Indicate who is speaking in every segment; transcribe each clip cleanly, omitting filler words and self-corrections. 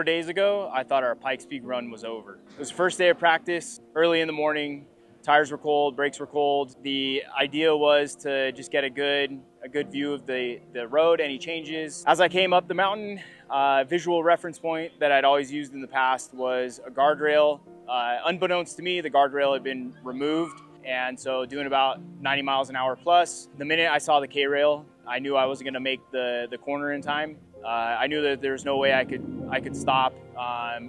Speaker 1: 4 days ago, I thought our Pikes Peak run was over. It was the first day of practice, early in the morning. Tires were cold, brakes were cold. The idea was to just get a good view of the road, any changes. As I came up the mountain, visual reference point that I'd always used in the past was a guardrail. Unbeknownst to me, the guardrail had been removed, and so doing about 90 miles an hour plus. The minute I saw the K-rail, I knew I wasn't going to make the corner in time. I knew that there was no way I could stop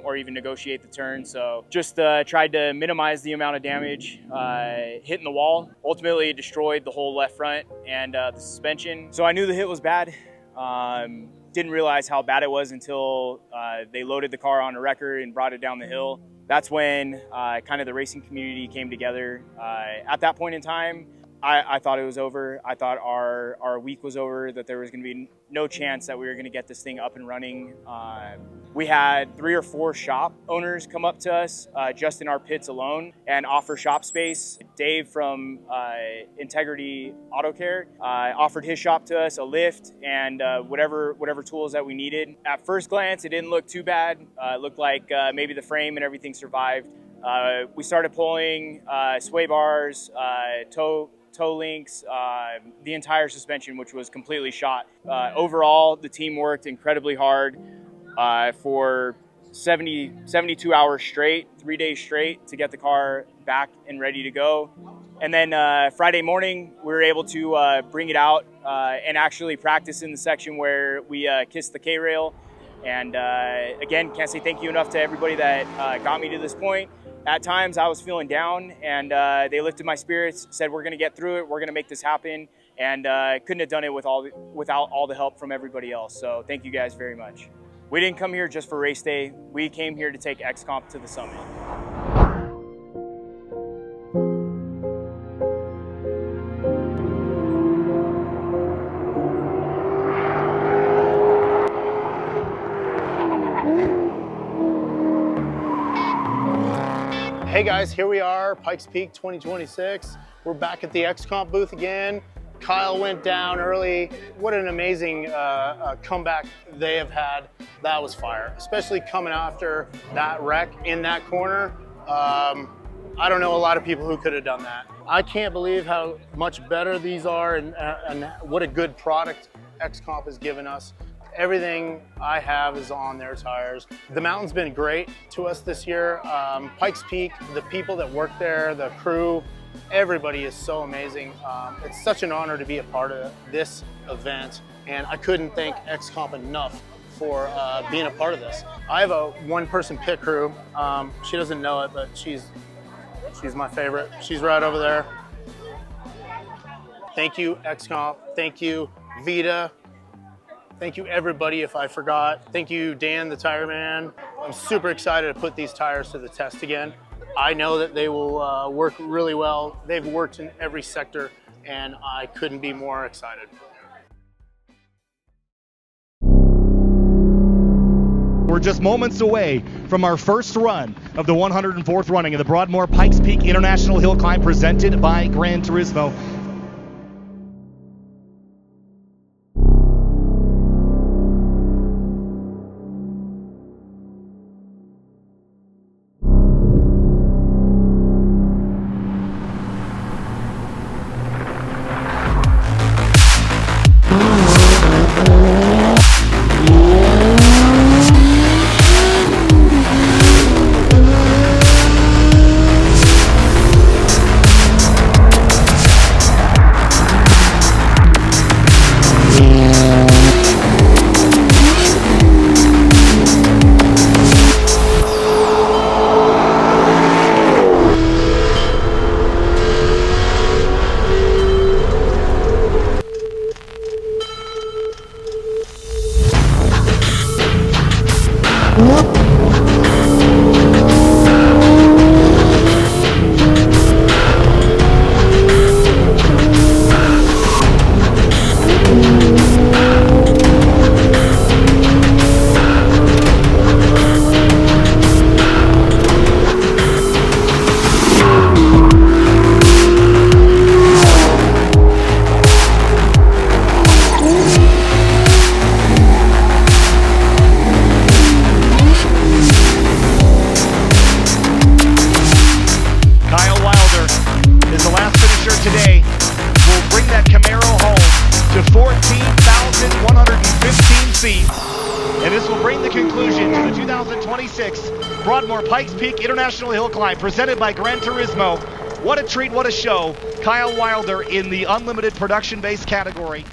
Speaker 1: or even negotiate the turn, so just tried to minimize the amount of damage hitting the wall. Ultimately, it destroyed the whole left front and the suspension. So I knew the hit was bad. Didn't realize how bad it was until they loaded the car on a wrecker and brought it down the hill. That's when kind of the racing community came together. At that point in time, I thought it was over. I thought our week was over, that there was going to be no chance that we were going to get this thing up and running. We had 3 or 4 shop owners come up to us just in our pits alone and offer shop space. Dave from Integrity Auto Care offered his shop to us, a lift and whatever tools that we needed. At first glance, it didn't look too bad. It looked like maybe the frame and everything survived. We started pulling sway bars, toe links, the entire suspension, which was completely shot. Overall, the team worked incredibly hard for 72 hours straight, 3 days straight, to get the car back and ready to go. And then Friday morning, we were able to bring it out and actually practice in the section where we kissed the K-rail. And again, can't say thank you enough to everybody that got me to this point. At times I was feeling down, and they lifted my spirits, said we're going to get through it, we're going to make this happen, and couldn't have done it without all the help from everybody else. So thank you guys very much. We didn't come here just for race day. We came here to take XComp to the summit.
Speaker 2: Hey guys, here we are, Pikes Peak 2026. We're back at the XComp booth again. Kyle went down early. What an amazing comeback they have had. That was fire, especially coming after that wreck in that corner. I don't know a lot of people who could have done that. I can't believe how much better these are and what a good product XComp has given us. Everything I have is on their tires. The mountain's been great to us this year. Pikes Peak, the people that work there, the crew, everybody is so amazing. It's such an honor to be a part of this event, and I couldn't thank XComp enough for being a part of this. I have a one-person pit crew. She doesn't know it, but she's my favorite. She's right over there. Thank you, XComp. Thank you, Vita. Thank you, everybody, if I forgot. Thank you, Dan, the tire man. I'm super excited to put these tires to the test again. I know that they will work really well. They've worked in every sector, and I couldn't be more excited.
Speaker 3: We're just moments away from our first run of the 104th running of the Broadmoor Pikes Peak International Hill Climb presented by Gran Turismo. conclusion to the 2026 Broadmoor Pikes Peak International Hill Climb presented by Gran Turismo. What a treat, what a show. Kyle Wilder in the unlimited production-based category.